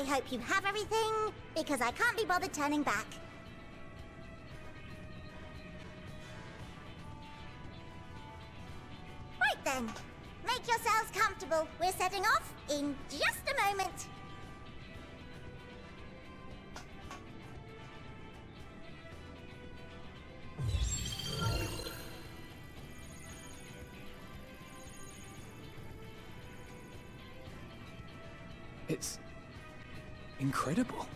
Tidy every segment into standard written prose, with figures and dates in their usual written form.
I hope you have everything, because I can't be bothered turning back. Right then, make yourselves comfortable. We're setting off in just a moment. It's incredible.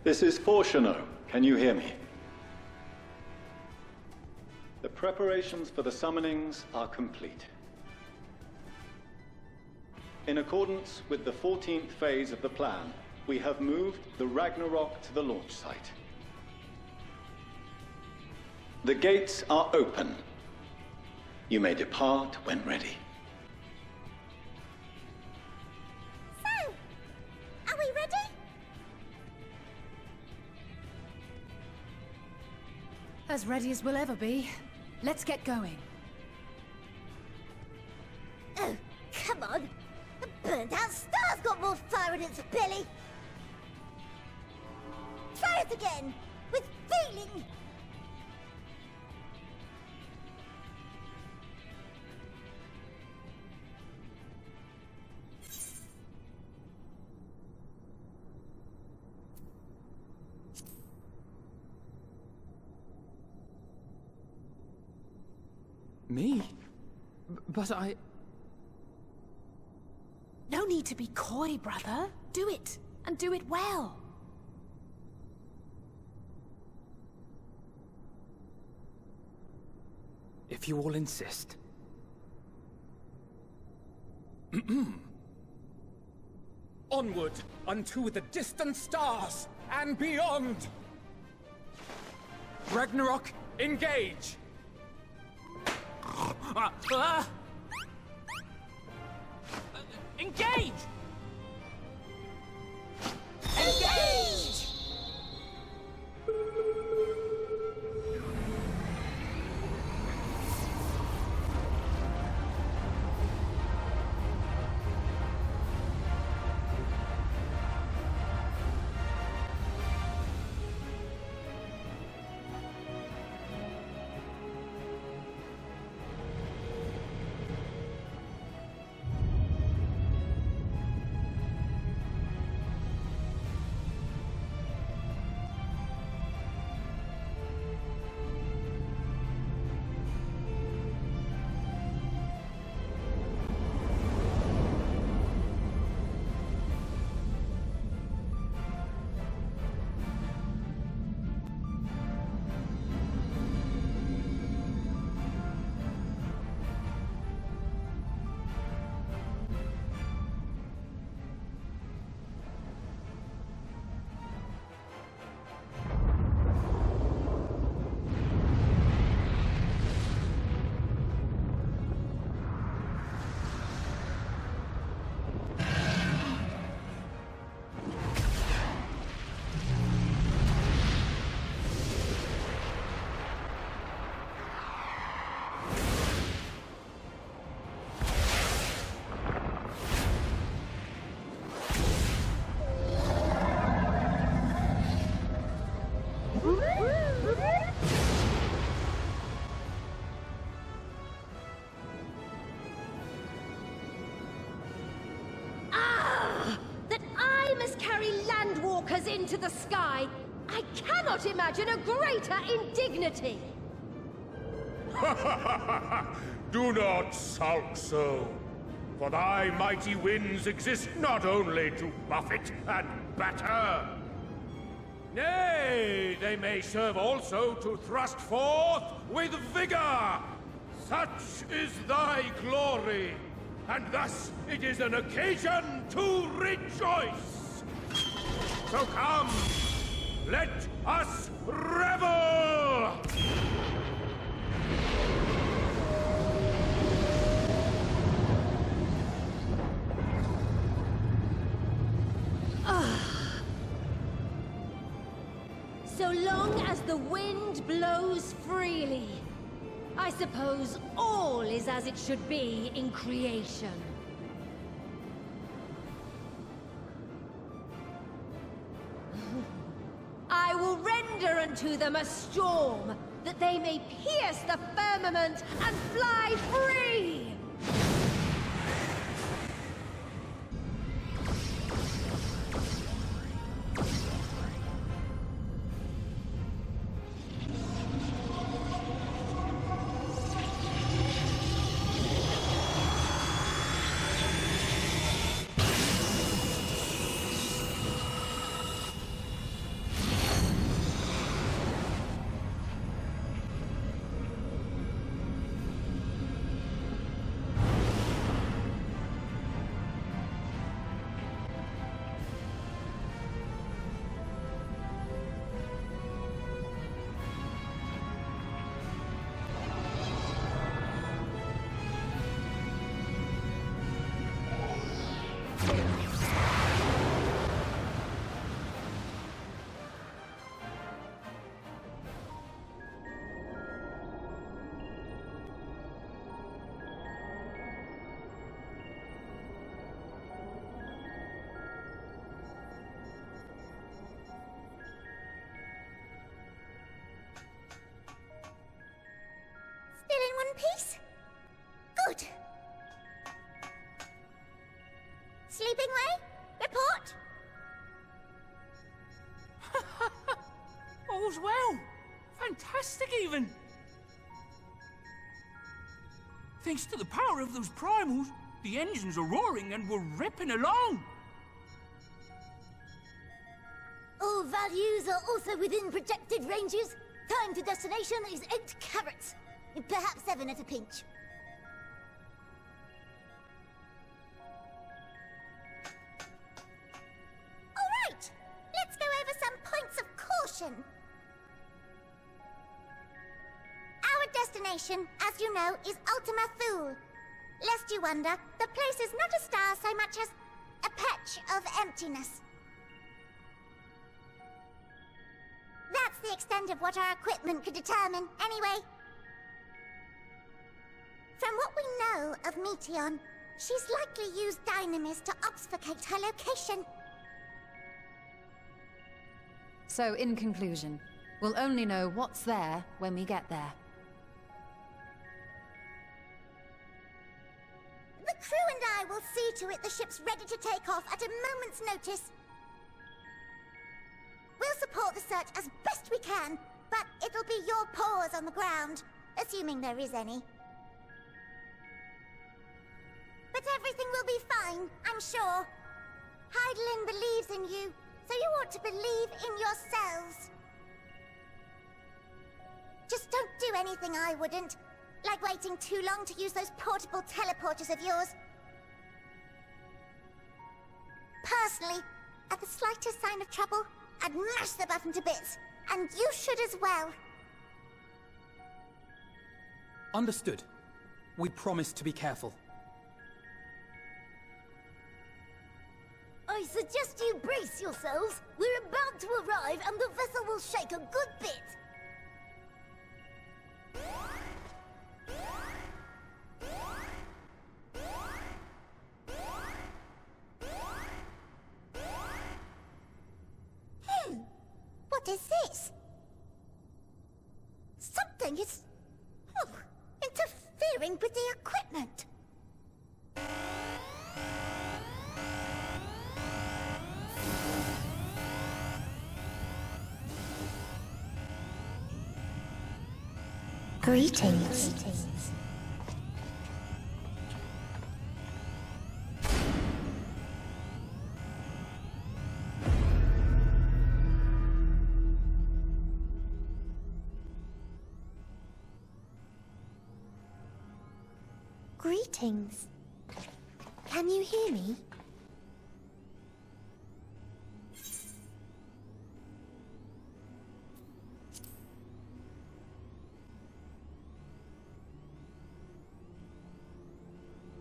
This is Fortuno. Can you hear me? The preparations for the summonings are complete. In accordance with the 14th phase of the plan, we have moved the Ragnarok to the launch site. The gates are open. You may depart when ready. So, are we ready? As ready as we'll ever be. Let's get going. Oh, come on. The burnt-out star's got more fire in its belly. Try it again, with feeling. Me? But I... No need to be coy, brother. Do it, and do it well. If you all insist. Onward, unto the distant stars, and beyond! Ragnarok, engage! Engage! Engage! Endwalkers into the sky. I cannot imagine a greater indignity. Do not sulk so, for thy mighty winds exist not only to buffet and batter. Nay, they may serve also to thrust forth with vigor. Such is thy glory, and thus it is an occasion to rejoice. So come, let us revel! So long as the wind blows freely, I suppose all is as it should be in creation. I will render unto them a storm, that they may pierce the firmament and fly free! Still in one piece? Good. Livingway, report. All's well. Fantastic, even. Thanks to the power of those primals, the engines are roaring and we're ripping along. All values are also within projected ranges. Time to destination is 8 carats. Perhaps 7 at a pinch. All right, let's go over some points of caution. Our destination, as you know, is Ultima Thule. Lest you wonder, the place is not a star so much as a patch of emptiness. That's the extent of what our equipment could determine, anyway. From what we know of Meteion, she's likely used dynamis to obfuscate her location. So, in conclusion, we'll only know what's there when we get there. The crew and I will see to it the ship's ready to take off at a moment's notice. We'll support the search as best we can, but it'll be your paws on the ground, assuming there is any. But everything will be fine, I'm sure. Hydaelyn believes in you, so you ought to believe in yourselves. Just don't do anything I wouldn't, like waiting too long to use those portable teleporters of yours. Personally, at the slightest sign of trouble, I'd mash the button to bits, and you should as well. Understood. We promise to be careful. I suggest you brace yourselves. We're about to arrive, and the vessel will shake a good bit. What is this? Something is... interfering with the equipment. Greetings. Greetings. Can you hear me?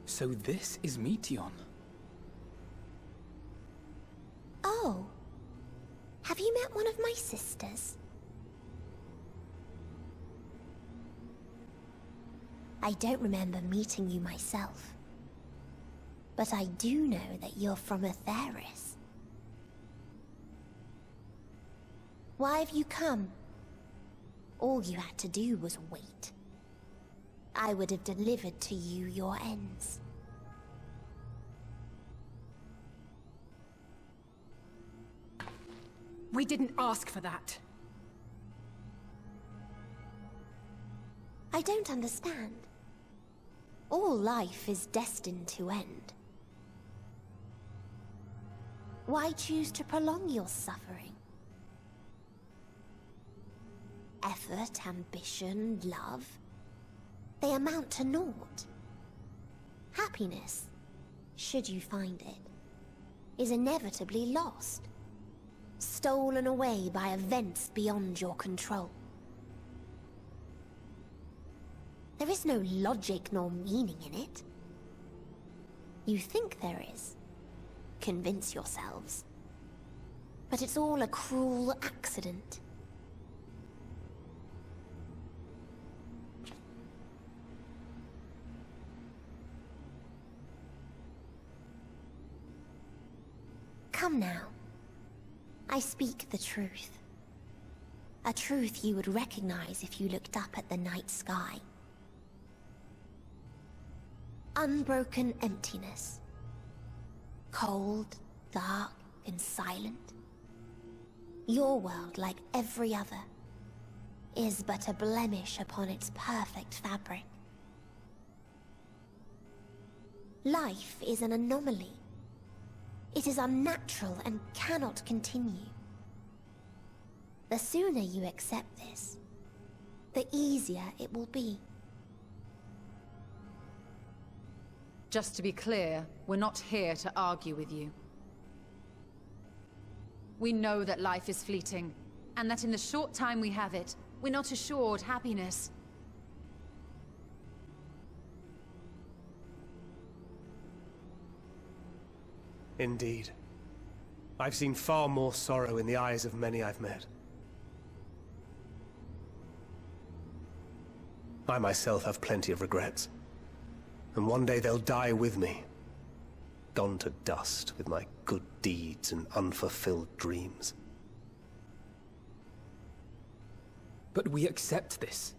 So this is Meteion. Oh. Have you met one of my sisters? I don't remember meeting you myself. But I do know that you're from Atheris. Why have you come? All you had to do was wait. I would have delivered to you your ends. We didn't ask for that. I don't understand. All life is destined to end. Why choose to prolong your suffering? Effort, ambition, love, they amount to naught. Happiness, should you find it, is inevitably lost. Stolen away by events beyond your control. There is no logic nor meaning in it. You think there is. Convince yourselves. But it's all a cruel accident. Come now. I speak the truth. A truth you would recognize if you looked up at the night sky. Unbroken emptiness. Cold, dark, and silent. Your world, like every other, is but a blemish upon its perfect fabric. Life is an anomaly. It is unnatural and cannot continue. The sooner you accept this, the easier it will be. Just to be clear, we're not here to argue with you. We know that life is fleeting, and that in the short time we have it, we're not assured happiness. Indeed. I've seen far more sorrow in the eyes of many I've met. I myself have plenty of regrets. And one day they'll die with me. Gone to dust with my good deeds and unfulfilled dreams. But we accept this.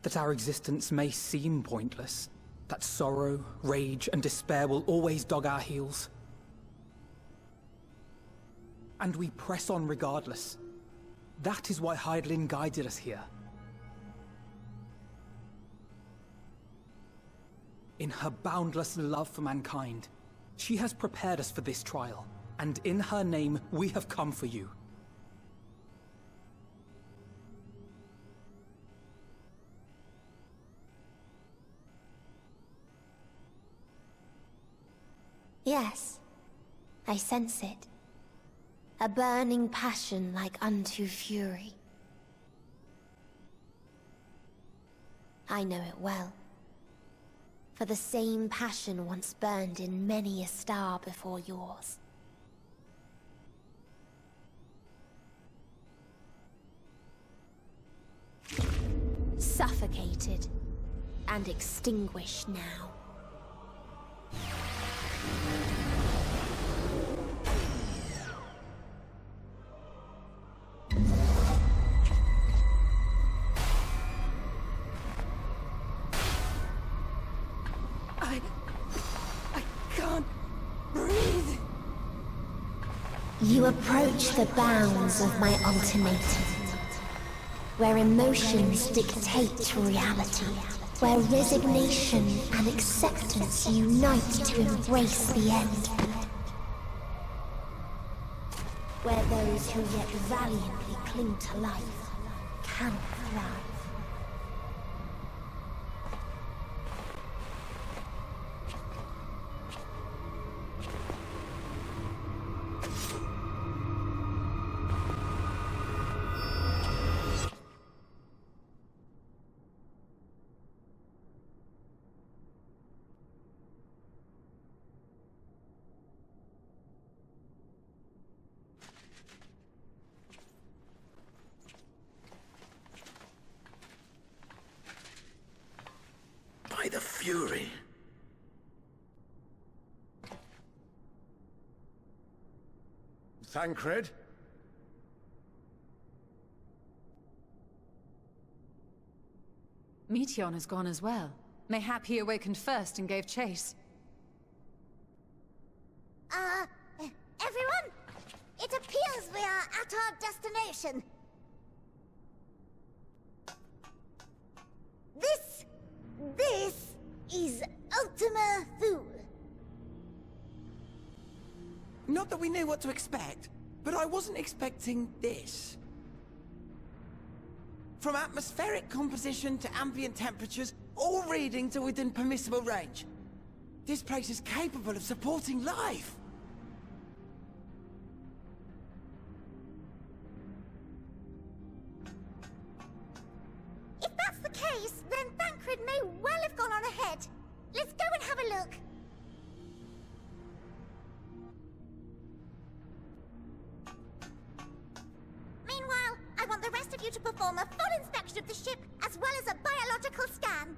That our existence may seem pointless. That sorrow, rage, and despair will always dog our heels. And we press on regardless. That is why Hydaelyn guided us here. In her boundless love for mankind, she has prepared us for this trial, and in her name, we have come for you. Yes, I sense it. A burning passion like unto fury. I know it well. For the same passion once burned in many a star before yours. Suffocated and extinguished now. You approach the bounds of my ultimatum, where emotions dictate reality, where resignation and acceptance unite to embrace the end, where those who yet valiantly cling to life cannot thrive. Thancred? Meteion has gone as well. Mayhap he awakened first and gave chase. Everyone? It appears we are at our destination. This is Ultima Thule. Not that we knew what to expect, but I wasn't expecting this. From atmospheric composition to ambient temperatures, all reading to within permissible range. This place is capable of supporting life. If that's the case, then Thancred may well have gone on ahead. Let's go and have a look. Meanwhile, I want the rest of you to perform a full inspection of the ship, as well as a biological scan.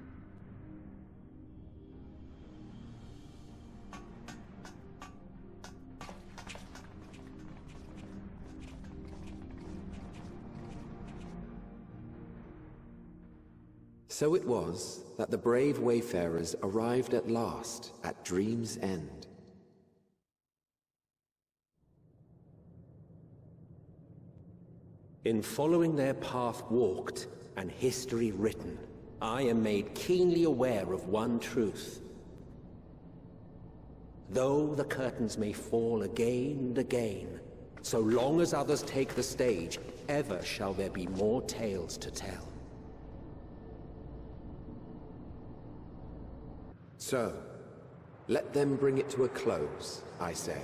So it was that the brave wayfarers arrived at last at Dream's End. In following their path walked and history written, I am made keenly aware of one truth. Though the curtains may fall again and again, so long as others take the stage, ever shall there be more tales to tell. So, let them bring it to a close, I say.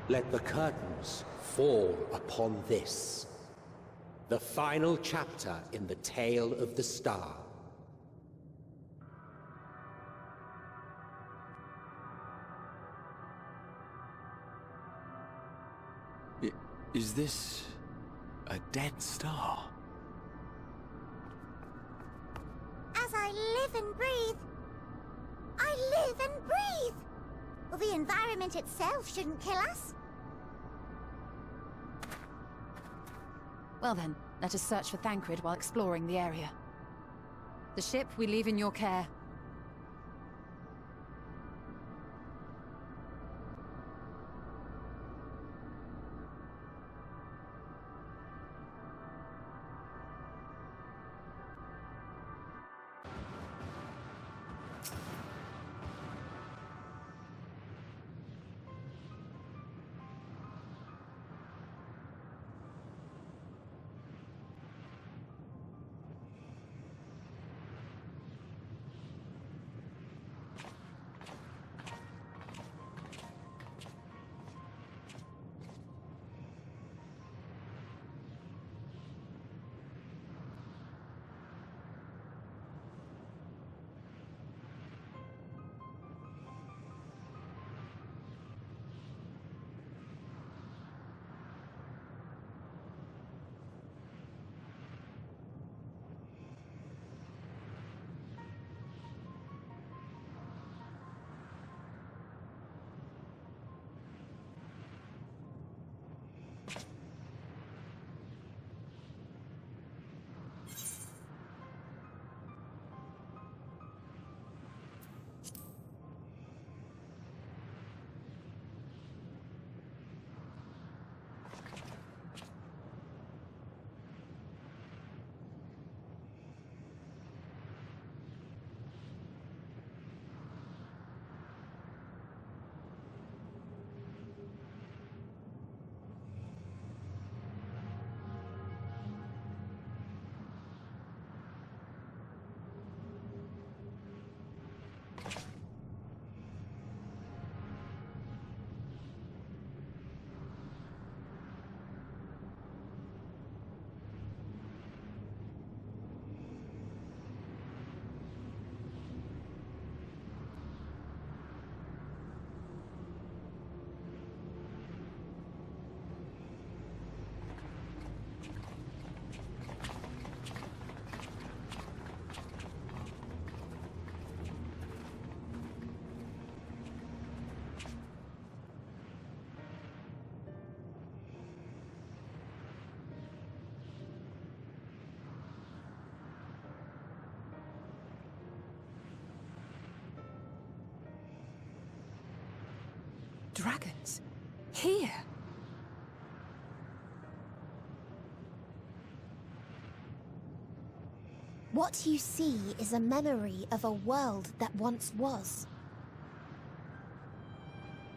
Let the curtains fall upon this, the final chapter in the tale of the star. Is this a dead star? As I live and breathe, I live and breathe. Well, the environment itself shouldn't kill us. Well then, let us search for Thancred while exploring the area. The ship we leave in your care. dragons. Here. What you see is a memory of a world that once was.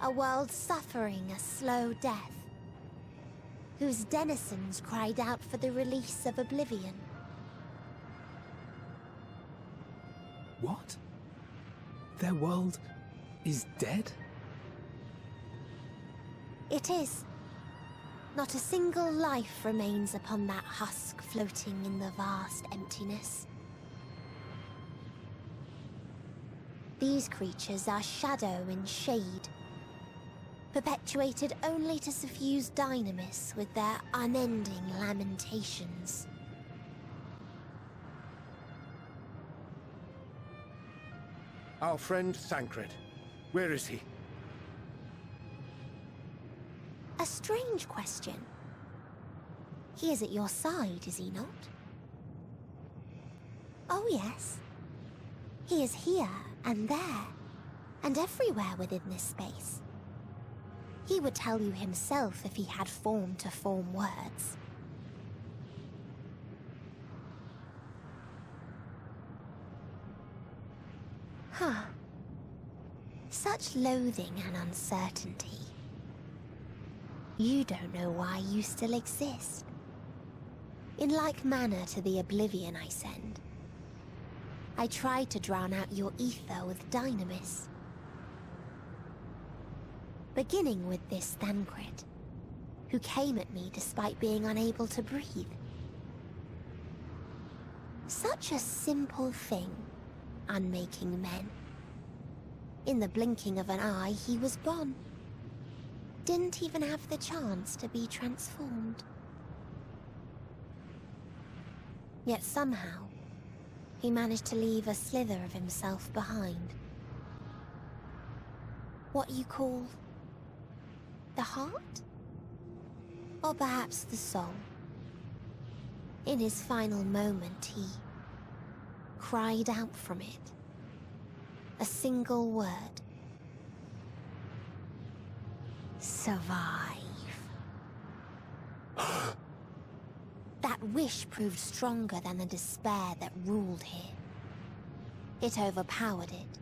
A world suffering a slow death, whose denizens cried out for the release of oblivion. What? Their world is dead? It is. Not a single life remains upon that husk floating in the vast emptiness. These creatures are shadow in shade, perpetuated only to suffuse dynamis with their unending lamentations. Our friend Thancred. Where is he? A strange question. He is at your side, is he not? Oh yes. He is here, and there, and everywhere within this space. He would tell you himself if he had form to form words. Huh. Such loathing and uncertainty. You don't know why you still exist. In like manner to the oblivion I send, I tried to drown out your ether with dynamis. Beginning with this Thancred, who came at me despite being unable to breathe. Such a simple thing, unmaking men. In the blinking of an eye, he was gone. Didn't even have the chance to be transformed. Yet somehow, he managed to leave a slither of himself behind. What you call the heart? Or perhaps the soul. In his final moment, he cried out from it. A single word. Survive. That wish proved stronger than the despair that ruled here. It overpowered it,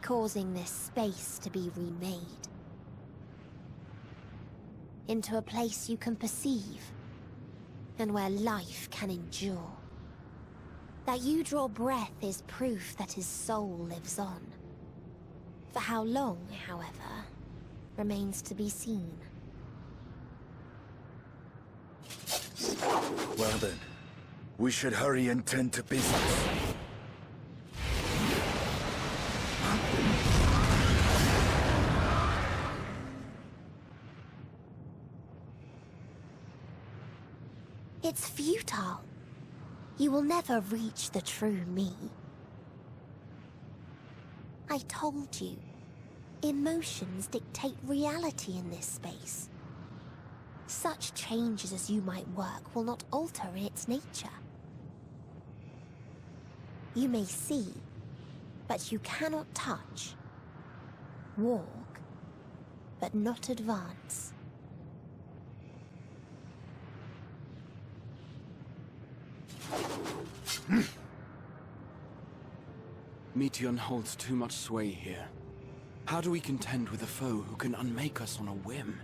causing this space to be remade. Into a place you can perceive, and where life can endure. That you draw breath is proof that his soul lives on. For how long, however, remains to be seen. Well then, we should hurry and tend to business. It's futile. You will never reach the true me. I told you, emotions dictate reality in this space. Such changes as you might work will not alter its nature. You may see, but you cannot touch. Walk, but not advance. Meteion holds too much sway here. How do we contend with a foe who can unmake us on a whim?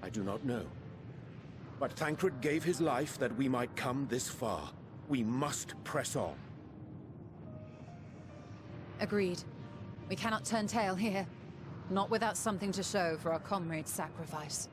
I do not know. But Thancred gave his life that we might come this far. We must press on. Agreed. We cannot turn tail here. Not without something to show for our comrade's sacrifice.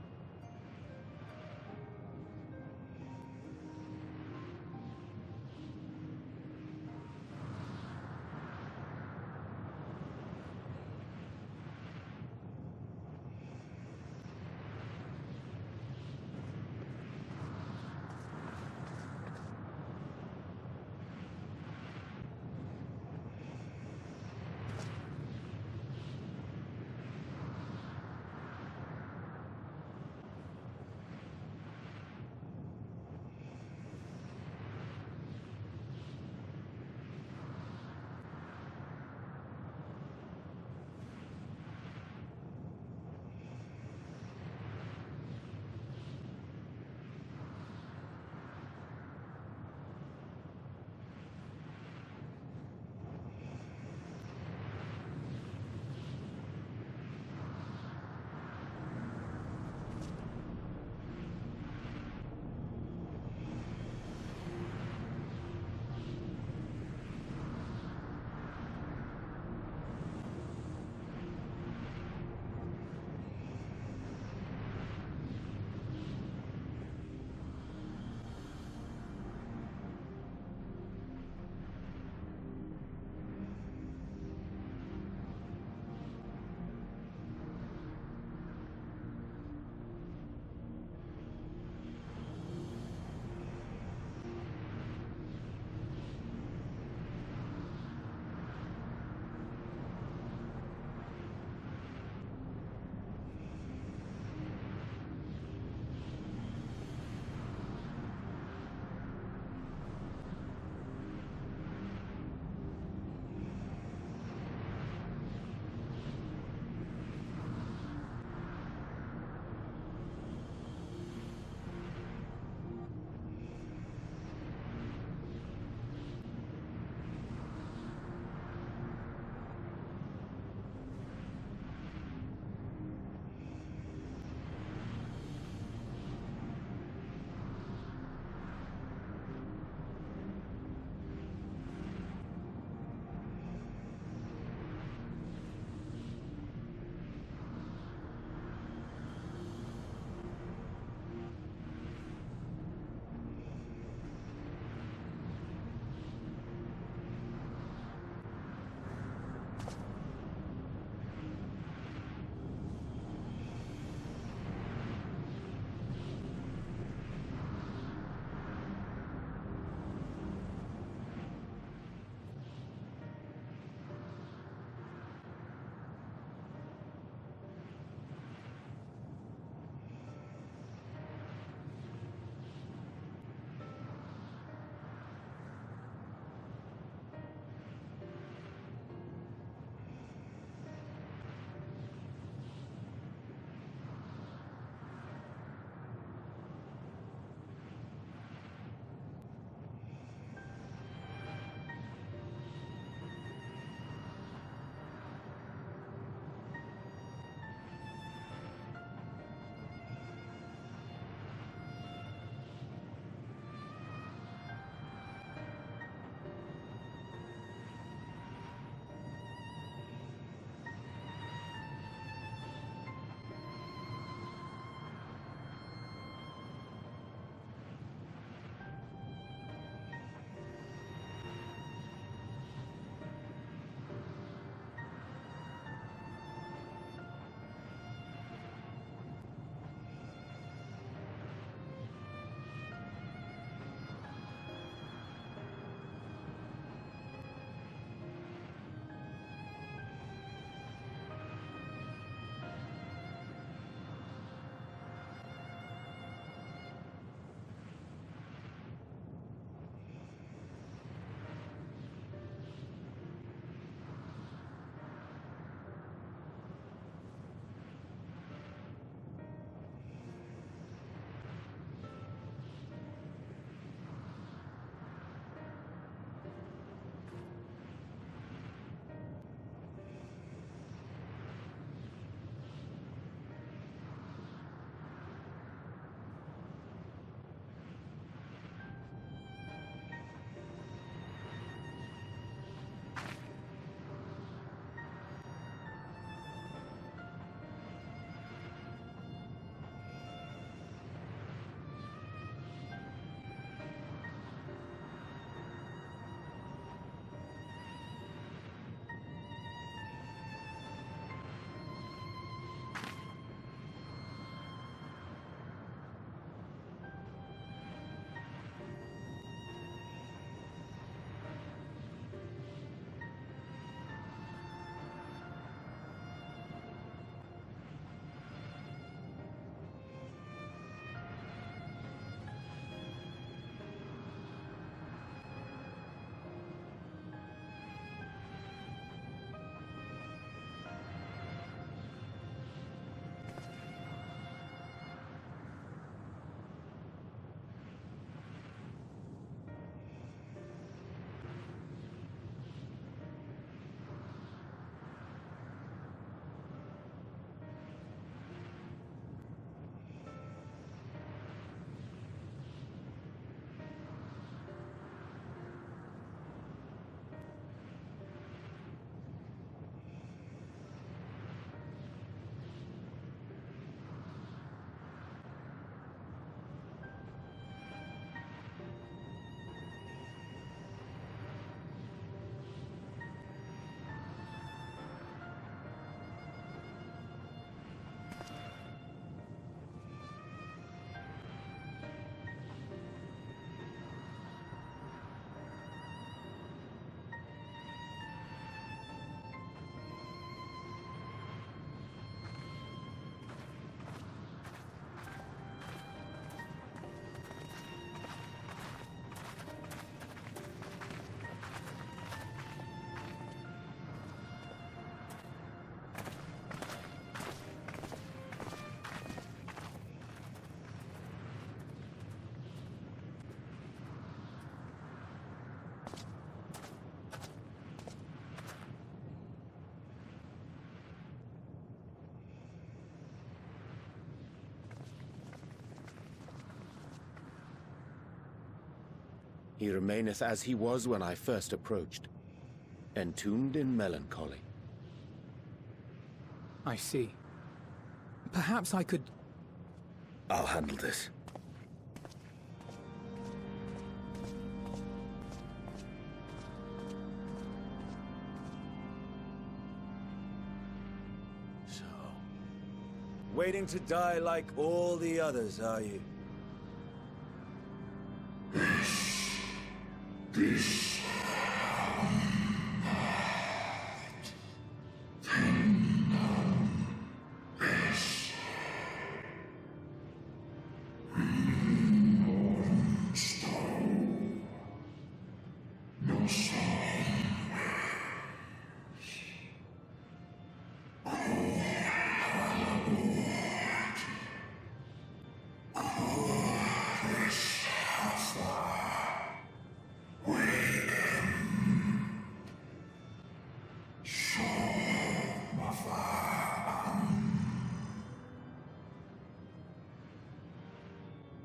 He remaineth as he was when I first approached, entombed in melancholy. I see. Perhaps I could... I'll handle this. So... waiting to die like all the others, are you? This...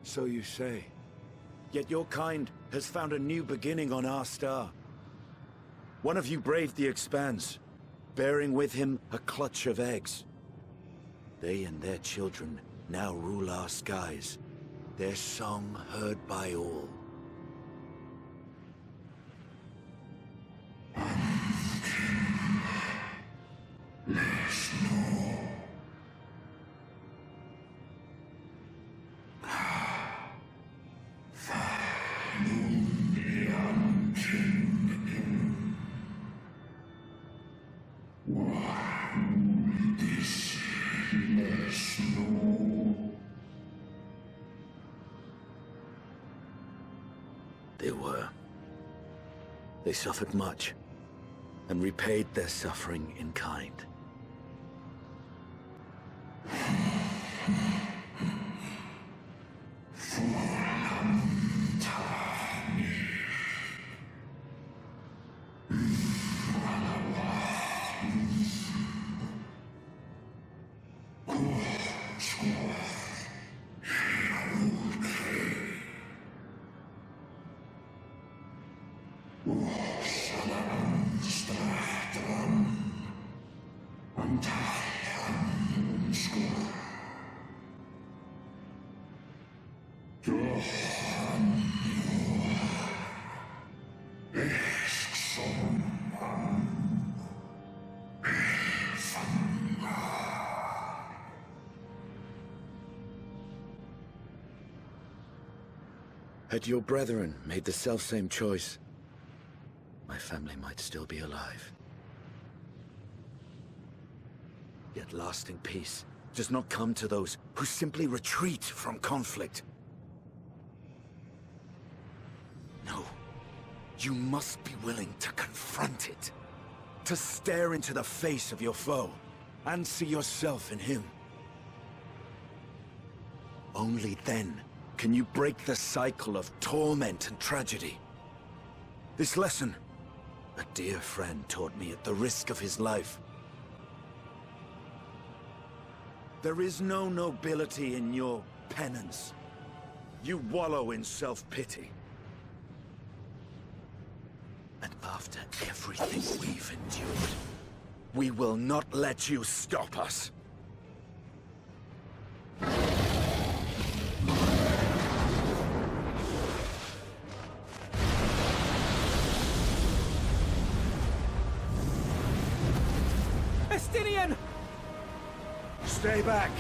So you say. Yet your kind has found a new beginning on our star. One of you braved the Expanse, bearing with him a clutch of eggs. They and their children now rule our skies, their song heard by all. They suffered much, and repaid their suffering in kind. Had your brethren made the selfsame choice, my family might still be alive. Yet lasting peace does not come to those who simply retreat from conflict. No, you must be willing to confront it, to stare into the face of your foe, and see yourself in him. Only then can you break the cycle of torment and tragedy. This lesson, a dear friend taught me at the risk of his life. There is no nobility in your penance. You wallow in self-pity. And after everything we've endured, we will not let you stop us. Estinien! Stay back!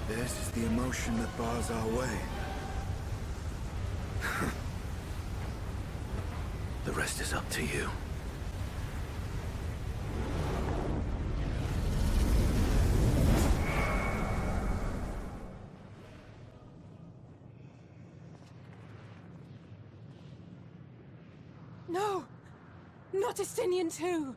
Theirs is the emotion that bars our way. rest is up to you. No! Not Estinien too!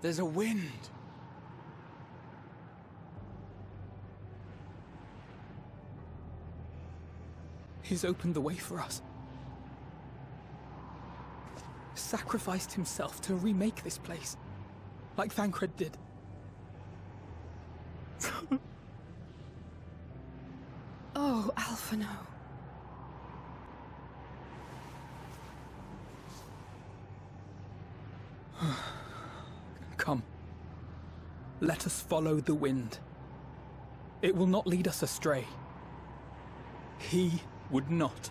There's a wind. He's opened the way for us. Sacrificed himself to remake this place, like Thancred did. Oh, Alphino. Come. Let us follow the wind. It will not lead us astray. He would not.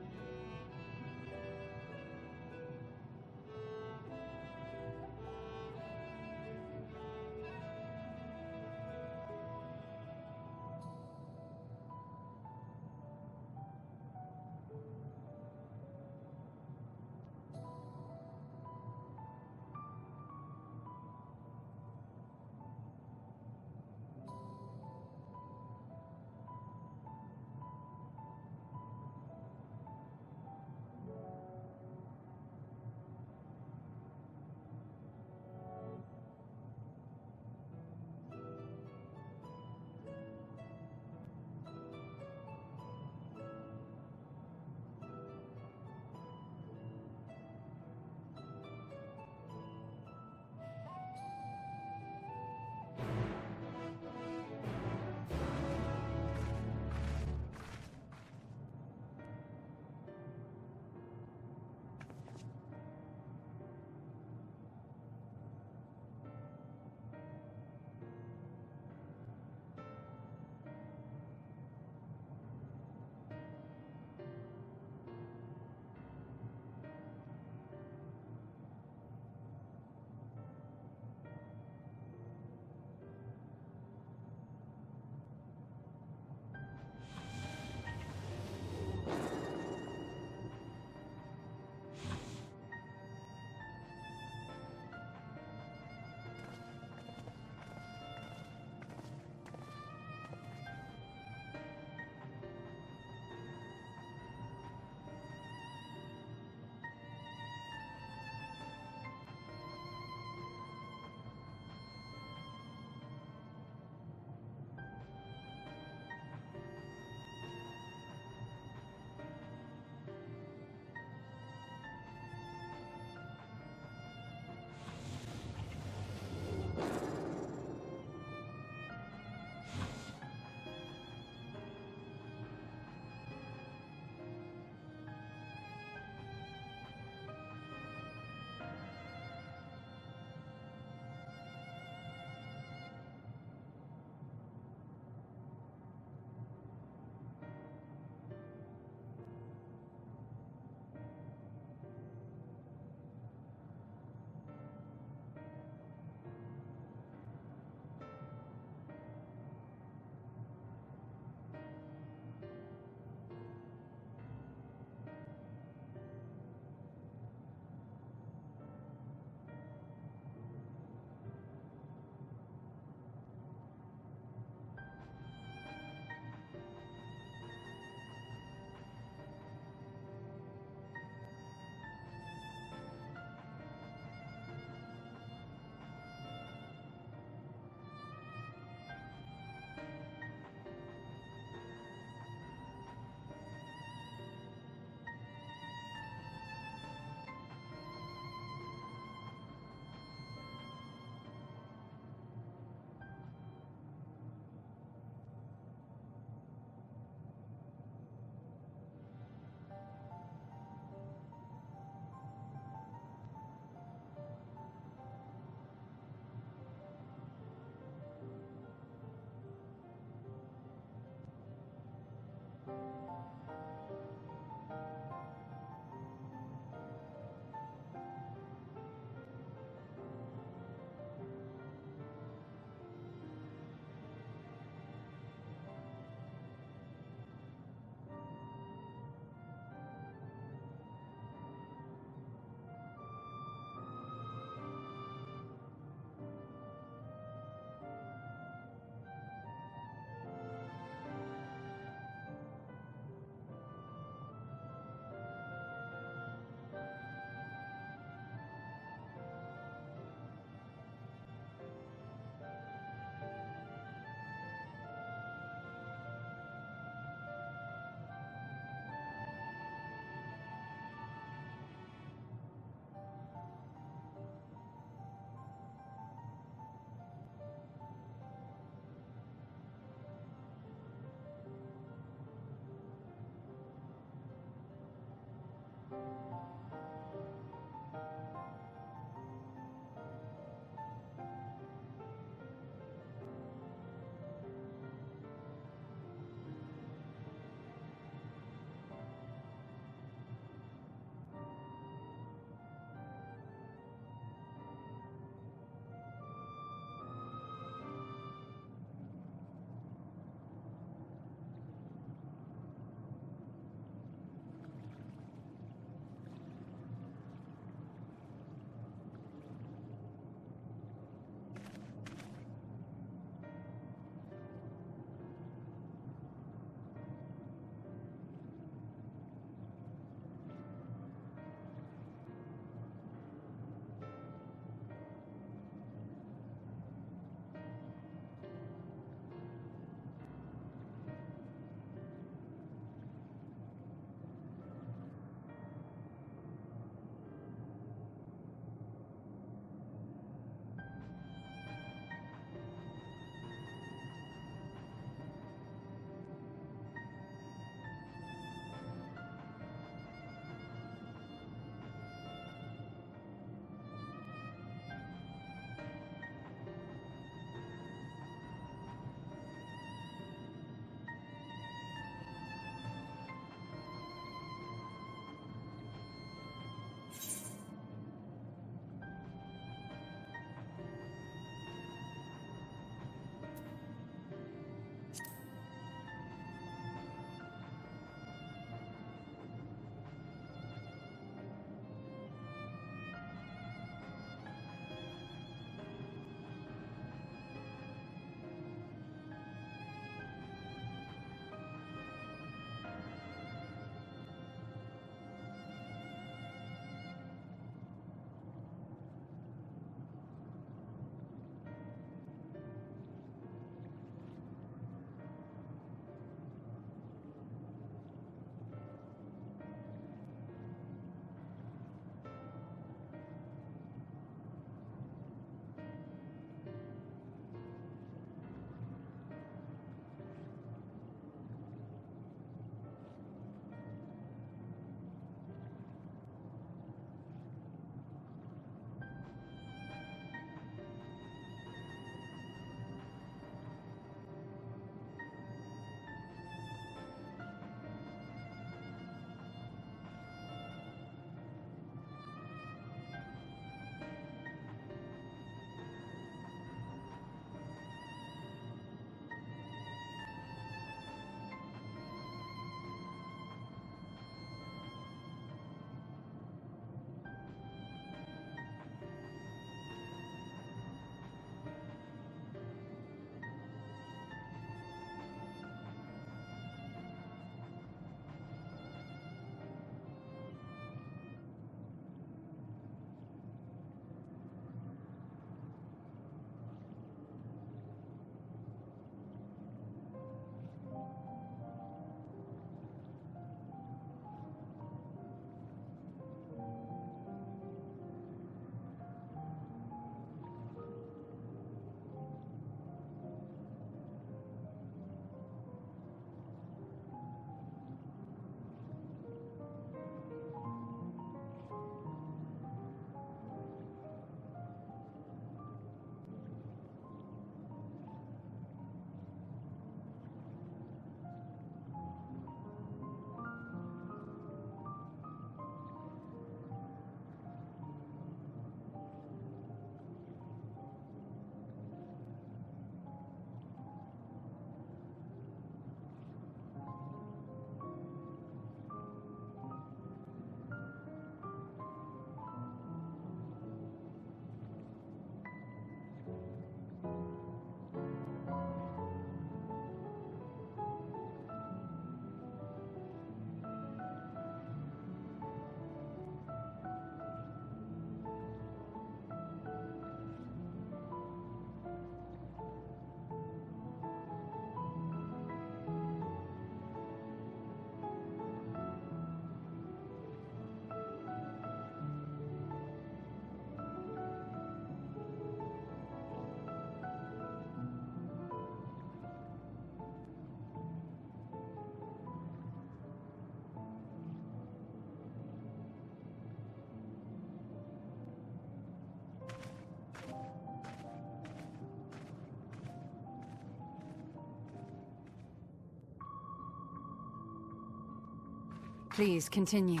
Please, continue.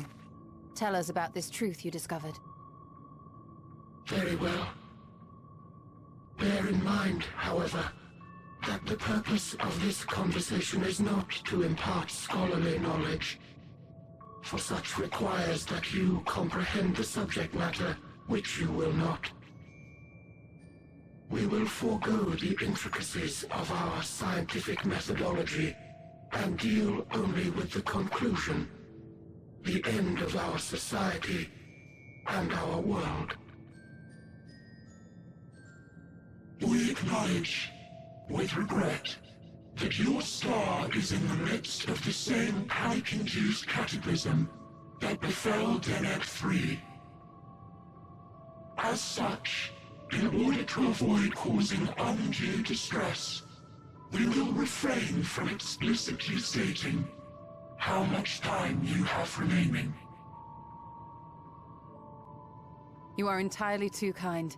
Tell us about this truth you discovered. Very well. Bear in mind, however, that the purpose of this conversation is not to impart scholarly knowledge, for such requires that you comprehend the subject matter, which you will not. We will forego the intricacies of our scientific methodology and deal only with the conclusion, the end of our society and our world. We acknowledge, with regret, that your star is in the midst of the same panic-induced cataclysm that befell Deneb 3. As such, in order to avoid causing undue distress, we will refrain from explicitly stating how much time you have remaining. You are entirely too kind.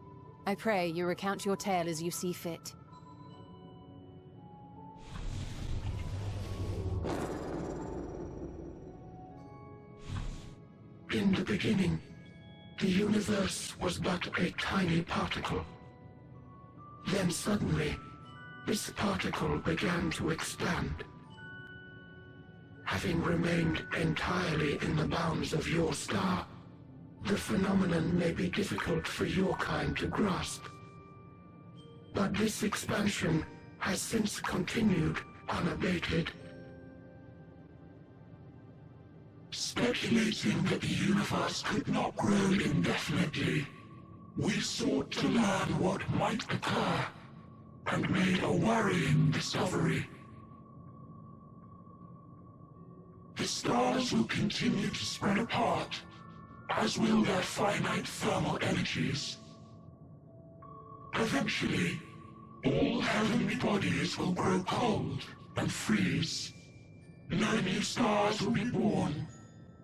I pray you recount your tale as you see fit. In the beginning, the universe was but a tiny particle. Then suddenly, this particle began to expand. Having remained entirely in the bounds of your star, the phenomenon may be difficult for your kind to grasp. But this expansion has since continued unabated. Speculating that the universe could not grow indefinitely, we sought to learn what might occur, and made a worrying discovery. The stars will continue to spread apart, as will their finite thermal energies. Eventually, all heavenly bodies will grow cold and freeze. No new stars will be born,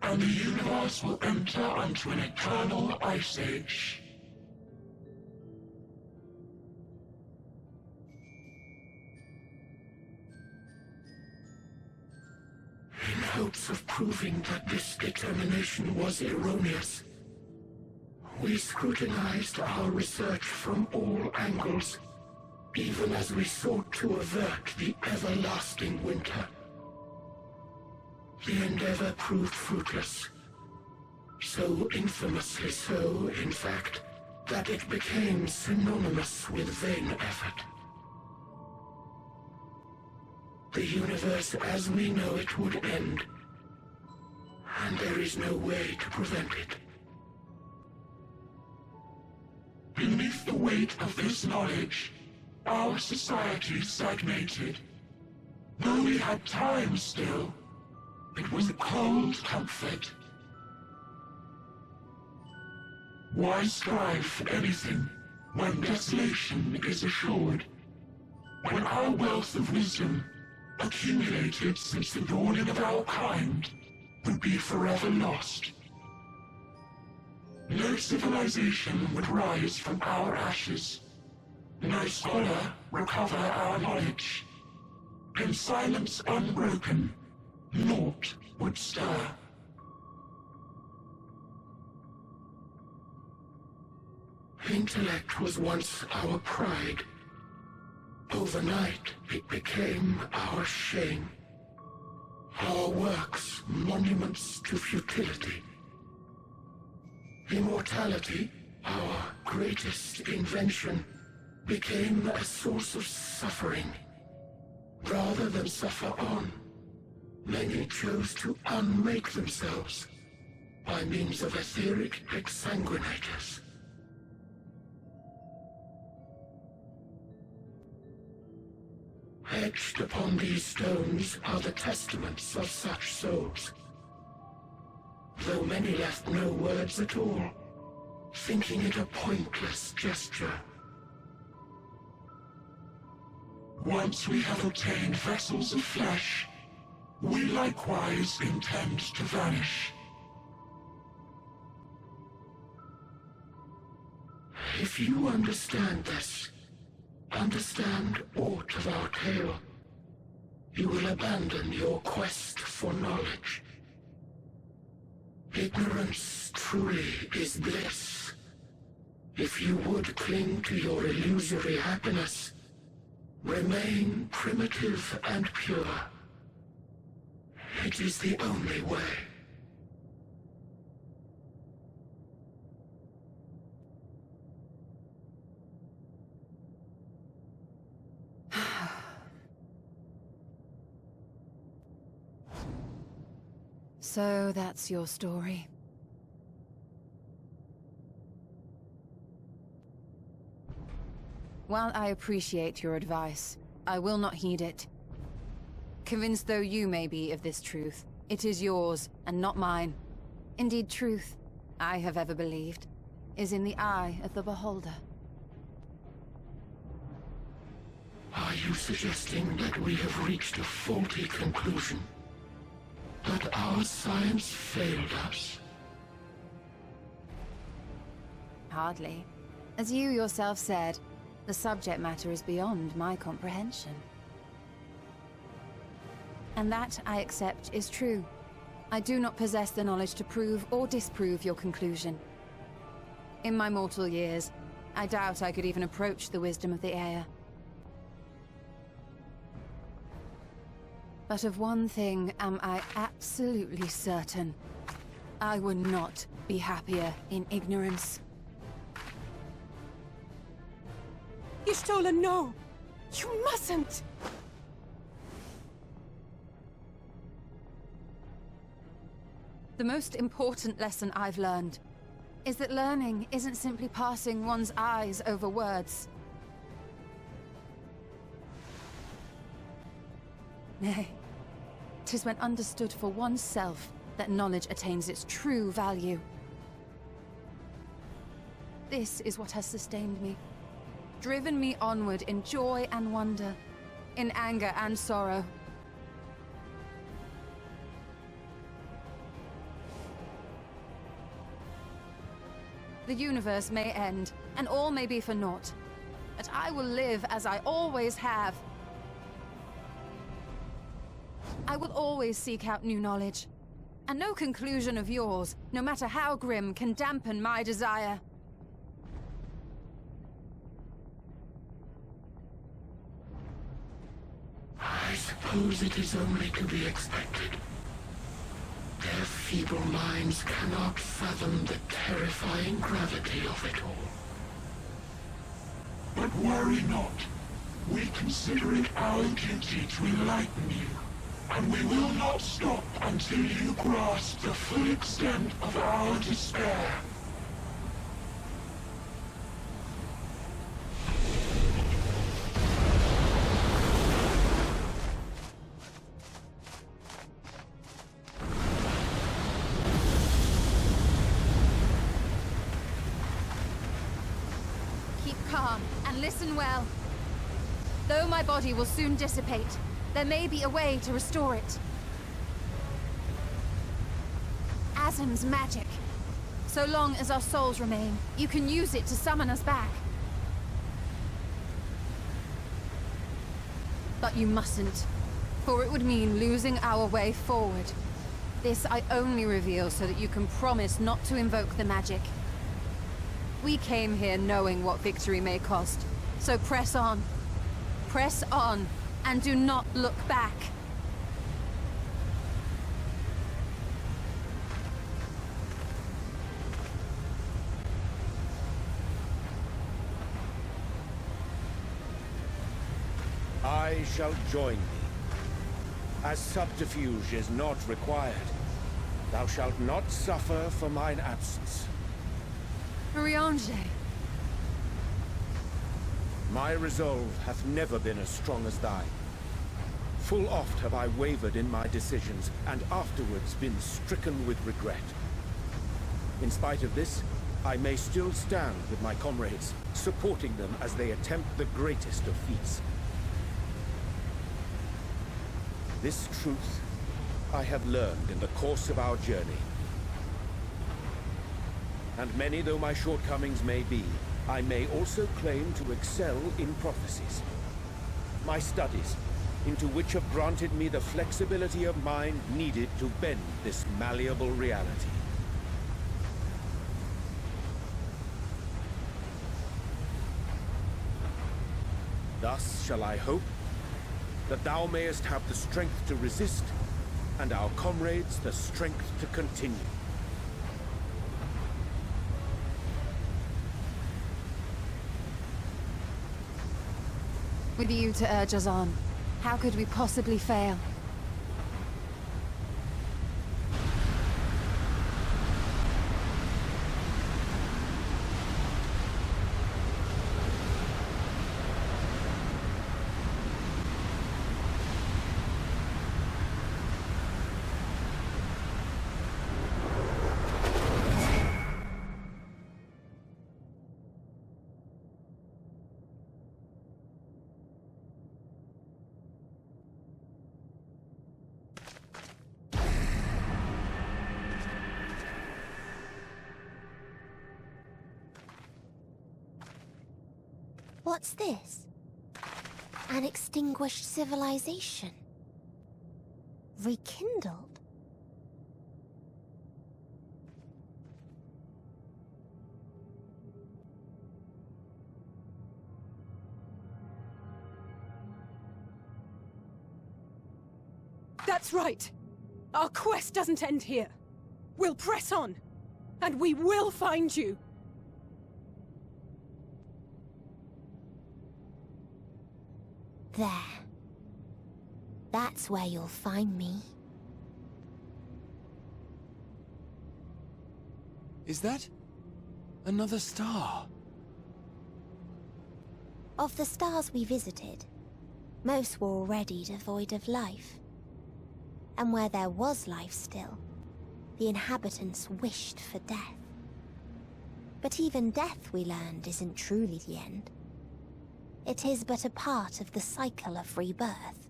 and the universe will enter into an eternal ice age. In hopes of proving that this determination was erroneous, we scrutinized our research from all angles, even as we sought to avert the everlasting winter. The endeavor proved fruitless. So infamously so, in fact, that it became synonymous with vain effort. The universe as we know it would end, and there is no way to prevent it. Beneath the weight of this knowledge, our society stagnated. Though we had time still, it was a cold comfort. Why strive for anything when desolation is assured? When our wealth of wisdom, accumulated since the dawning of our kind, would be forever lost. No civilization would rise from our ashes. No scholar recover our knowledge. In silence unbroken, naught would stir. Intellect was once our pride. Overnight, it became our shame. Our works, monuments to futility. Immortality, our greatest invention, became a source of suffering. Rather than suffer on, many chose to unmake themselves by means of etheric exsanguinators. Etched upon these stones are the testaments of such souls. Though many left no words at all, thinking it a pointless gesture. Once we have obtained vessels of flesh, we likewise intend to vanish. If you understand this, understand aught of our tale, you will abandon your quest for knowledge. Ignorance truly is bliss. If you would cling to your illusory happiness, remain primitive and pure. It is the only way. So that's your story. While I appreciate your advice, I will not heed it. Convinced though you may be of this truth, it is yours and not mine. Indeed, truth, I have ever believed, is in the eye of the beholder. Are you suggesting that we have reached a faulty conclusion? That our science failed us? Hardly. As you yourself said, the subject matter is beyond my comprehension. And that, I accept, is true. I do not possess the knowledge to prove or disprove your conclusion. In my mortal years, I doubt I could even approach the wisdom of the Air. But of one thing am I absolutely certain. I would not be happier in ignorance. Y'shtola, no! You mustn't! The most important lesson I've learned is that learning isn't simply passing one's eyes over words. Nay, 'tis when understood for oneself that knowledge attains its true value. This is what has sustained me, driven me onward in joy and wonder, in anger and sorrow. The universe may end, and all may be for naught, but I will live as I always have. I will always seek out new knowledge, and no conclusion of yours, no matter how grim, can dampen my desire. I suppose it is only to be expected. Their feeble minds cannot fathom the terrifying gravity of it all. But worry not. We consider it our duty to enlighten you. And we will not stop until you grasp the full extent of our despair. Keep calm and listen well. Though my body will soon dissipate, there may be a way to restore it. Azim's magic. So long as our souls remain, you can use it to summon us back. But you mustn't, for it would mean losing our way forward. This I only reveal so that you can promise not to invoke the magic. We came here knowing what victory may cost, so press on. Press on. And do not look back. I shall join thee. As subterfuge is not required, thou shalt not suffer for mine absence. Urianger. My resolve hath never been as strong as thine. Full oft have I wavered in my decisions, and afterwards been stricken with regret. In spite of this, I may still stand with my comrades, supporting them as they attempt the greatest of feats. This truth I have learned in the course of our journey. And many though my shortcomings may be, I may also claim to excel in prophecies. My studies, into which have granted me the flexibility of mind needed to bend this malleable reality. Thus shall I hope that thou mayest have the strength to resist, and our comrades the strength to continue. With you to urge us on, how could we possibly fail? What's this? An extinguished civilization. Rekindled? That's right! Our quest doesn't end here. We'll press on, and we will find you! There. That's where you'll find me. Is that another star? Of the stars we visited, most were already devoid of life. And where there was life still, the inhabitants wished for death. But even death, we learned, isn't truly the end. It is but a part of the cycle of rebirth.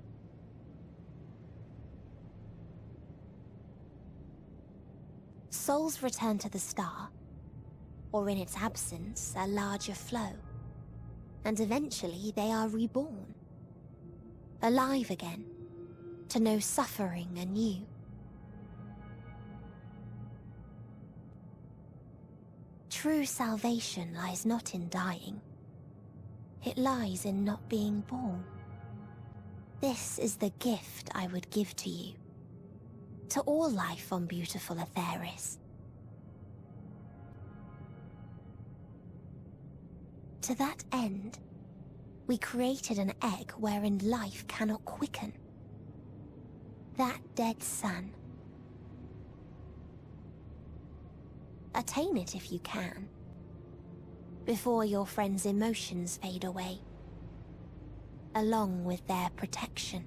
Souls return to the star, or in its absence, a larger flow. And eventually they are reborn. Alive again, to know suffering anew. True salvation lies not in dying. It lies in not being born. This is the gift I would give to you. To all life on beautiful Etheris. To that end, we created an egg wherein life cannot quicken. That dead sun. Attain it if you can. Before your friends' emotions fade away, along with their protection.